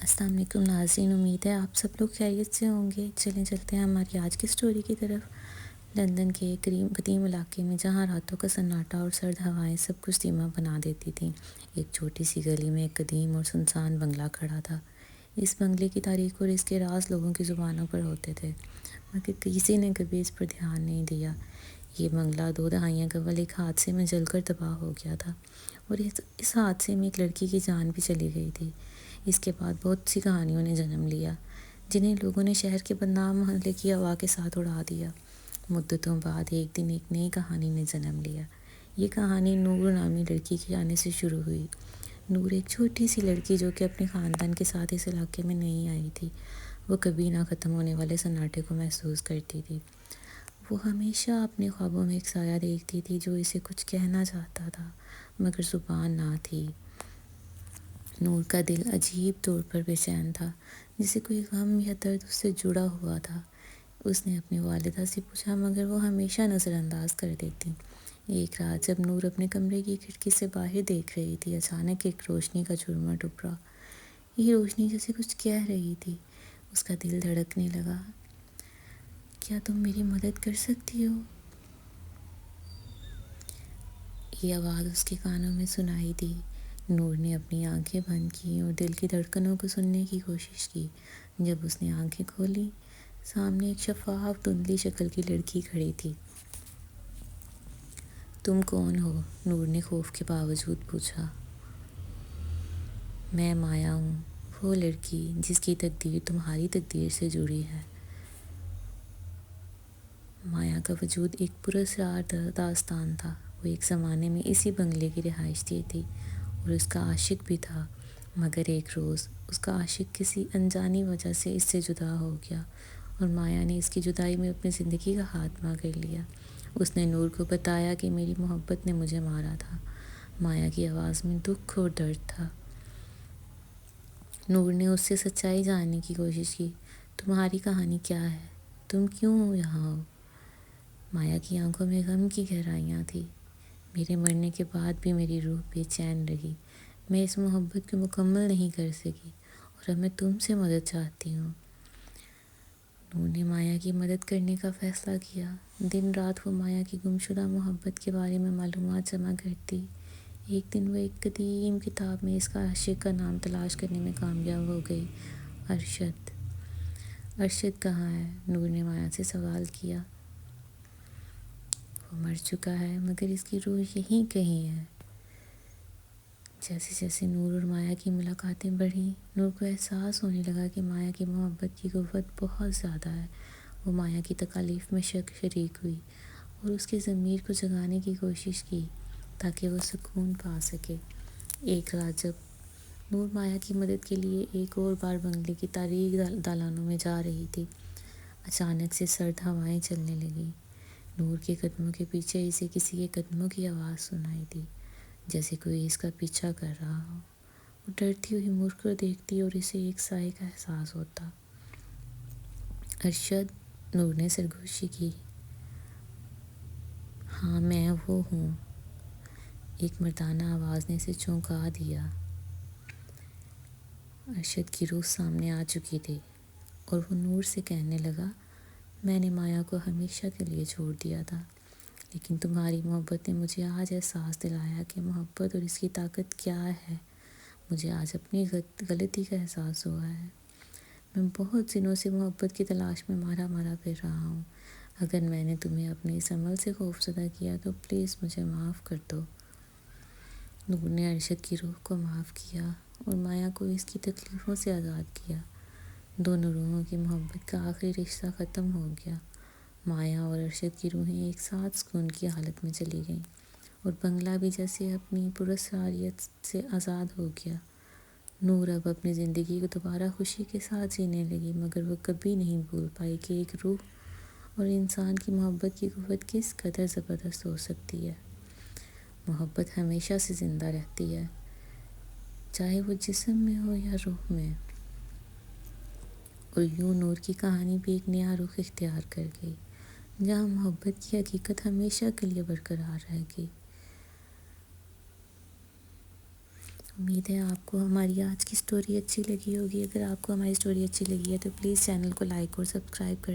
السلام علیکم ناظرین، امید ہے آپ سب لوگ خیریت سے ہوں گے۔ چلیں چلتے ہیں ہماری آج کی سٹوری کی طرف۔ لندن کے ایک قدیم علاقے میں جہاں راتوں کا سناٹا اور سرد ہوائیں سب کچھ دھیما بنا دیتی تھیں، ایک چھوٹی سی گلی میں ایک قدیم اور سنسان بنگلہ کھڑا تھا۔ اس بنگلے کی تاریخ اور اس کے راز لوگوں کی زبانوں پر ہوتے تھے، مگر کسی نے کبھی اس پر دھیان نہیں دیا۔ یہ بنگلہ 2 دہائیاں قبل ایک حادثے میں جل کر تباہ ہو گیا تھا، اور اس حادثے میں ایک لڑکی کی جان بھی چلی گئی تھی۔ اس کے بعد بہت سی کہانیوں نے جنم لیا، جنہیں لوگوں نے شہر کے بدنام محلے کی ہوا کے ساتھ اڑا دیا۔ مدتوں بعد ایک دن ایک نئی کہانی نے جنم لیا۔ یہ کہانی نور نامی لڑکی کے آنے سے شروع ہوئی۔ نور ایک چھوٹی سی لڑکی جو کہ اپنے خاندان کے ساتھ اس علاقے میں نہیں آئی تھی۔ وہ کبھی نہ ختم ہونے والے سناٹے کو محسوس کرتی تھی۔ وہ ہمیشہ اپنے خوابوں میں ایک سایہ دیکھتی تھی جو اسے کچھ کہنا چاہتا تھا، مگر زبان نہ تھی۔ نور کا دل عجیب طور پر بے چین تھا، جیسے کوئی غم یا درد اس سے جڑا ہوا تھا۔ اس نے اپنی والدہ سے پوچھا، مگر وہ ہمیشہ نظر انداز کر دیتی۔ ایک رات جب نور اپنے کمرے کی کھڑکی سے باہر دیکھ رہی تھی، اچانک ایک روشنی کا جھرمٹ ابھرا۔ یہ روشنی جیسے کچھ کہہ رہی تھی۔ اس کا دل دھڑکنے لگا۔ کیا تم میری مدد کر سکتی ہو؟ یہ آواز اس کے کانوں میں سنائی دی۔ نور نے اپنی آنکھیں بند کیں اور دل کی دھڑکنوں کو سننے کی کوشش کی۔ جب اس نے آنکھیں کھولیں، سامنے ایک شفاف دھندلی شکل کی لڑکی کھڑی تھی۔ تم کون ہو؟ نور نے خوف کے باوجود پوچھا۔ میں مایا ہوں، وہ لڑکی جس کی تقدیر تمہاری تقدیر سے جڑی ہے۔ مایا کا وجود ایک پراسرار داستان تھا۔ وہ ایک زمانے میں اسی بنگلے کی رہائشی تھی اور اس کا عاشق بھی تھا، مگر ایک روز اس کا عاشق کسی انجانی وجہ سے اس سے جدا ہو گیا اور مایا نے اس کی جدائی میں اپنی زندگی کا خاتمہ کر لیا۔ اس نے نور کو بتایا کہ میری محبت نے مجھے مارا تھا۔ مایا کی آواز میں دکھ اور درد تھا۔ نور نے اس سے سچائی جاننے کی کوشش کی۔ تمہاری کہانی کیا ہے؟ تم کیوں یہاں ہو؟ مایا کی آنکھوں میں غم کی گہرائیاں تھیں۔ میرے مرنے کے بعد بھی میری روح بے چین رہی۔ میں اس محبت کو مکمل نہیں کر سکی اور اب میں تم سے مدد چاہتی ہوں۔ نور نے مایا کی مدد کرنے کا فیصلہ کیا۔ دن رات وہ مایا کی گمشدہ محبت کے بارے میں معلومات جمع کرتی۔ ایک دن وہ ایک قدیم کتاب میں اس کا عاشق کا نام تلاش کرنے میں کامیاب ہو گئی۔ ارشد۔ ارشد کہاں ہے؟ نور نے مایا سے سوال کیا۔ وہ مر چکا ہے، مگر اس کی روح یہیں کہیں ہے۔ جیسے جیسے نور اور مایا کی ملاقاتیں بڑھیں، نور کو احساس ہونے لگا کہ مایا کی محبت کی قوت بہت زیادہ ہے۔ وہ مایا کی تکالیف میں شریک ہوئی اور اس کے ضمیر کو جگانے کی کوشش کی تاکہ وہ سکون پا سکے۔ ایک رات جب نور مایا کی مدد کے لیے ایک اور بار بنگلے کی تاریک دالانوں میں جا رہی تھی، اچانک سے سرد ہوائیں چلنے لگیں۔ نور کے قدموں کے پیچھے اسے کسی کے قدموں کی آواز سنائی دی، جیسے کوئی اس کا پیچھا کر رہا ہو۔ وہ ڈرتی ہوئی مڑ کر دیکھتی اور اسے ایک سائے کا احساس ہوتا۔ ارشد، نور نے سرگوشی کی۔ ہاں میں وہ ہوں، ایک مردانہ آواز نے اسے چونکا دیا۔ ارشد کی روح سامنے آ چکی تھی اور وہ نور سے کہنے لگا، میں نے مایا کو ہمیشہ کے لیے چھوڑ دیا تھا، لیکن تمہاری محبت نے مجھے آج احساس دلایا کہ محبت اور اس کی طاقت کیا ہے۔ مجھے آج اپنی غلطی کا احساس ہوا ہے۔ میں بہت دنوں سے محبت کی تلاش میں مارا پھر رہا ہوں۔ اگر میں نے تمہیں اپنے اس عمل سے خوفزدہ کیا تو پلیز مجھے معاف کر دو۔ نور نے ارشد کی روح کو معاف کیا اور مایا کو اس کی تکلیفوں سے آزاد کیا۔ دونوں روحوں کی محبت کا آخری رشتہ ختم ہو گیا۔ مایا اور ارشد کی روحیں ایک ساتھ سکون کی حالت میں چلی گئیں اور بنگلہ بھی جیسے اپنی پراسراریت سے آزاد ہو گیا۔ نور اب اپنی زندگی کو دوبارہ خوشی کے ساتھ جینے لگی، مگر وہ کبھی نہیں بھول پائی کہ ایک روح اور انسان کی محبت کی قوت کس قدر زبردست ہو سکتی ہے۔ محبت ہمیشہ سے زندہ رہتی ہے، چاہے وہ جسم میں ہو یا روح میں۔ اور یوں نور کی کہانی بھی ایک نیا رخ اختیار کر گئی، جہاں محبت کی حقیقت ہمیشہ کے لیے برقرار رہ گئی۔ امید ہے آپ کو ہماری آج کی اسٹوری اچھی لگی ہوگی. اگر آپ کو ہماری اسٹوری اچھی لگی ہے تو پلیز چینل کو لائک اور سبسکرائب کر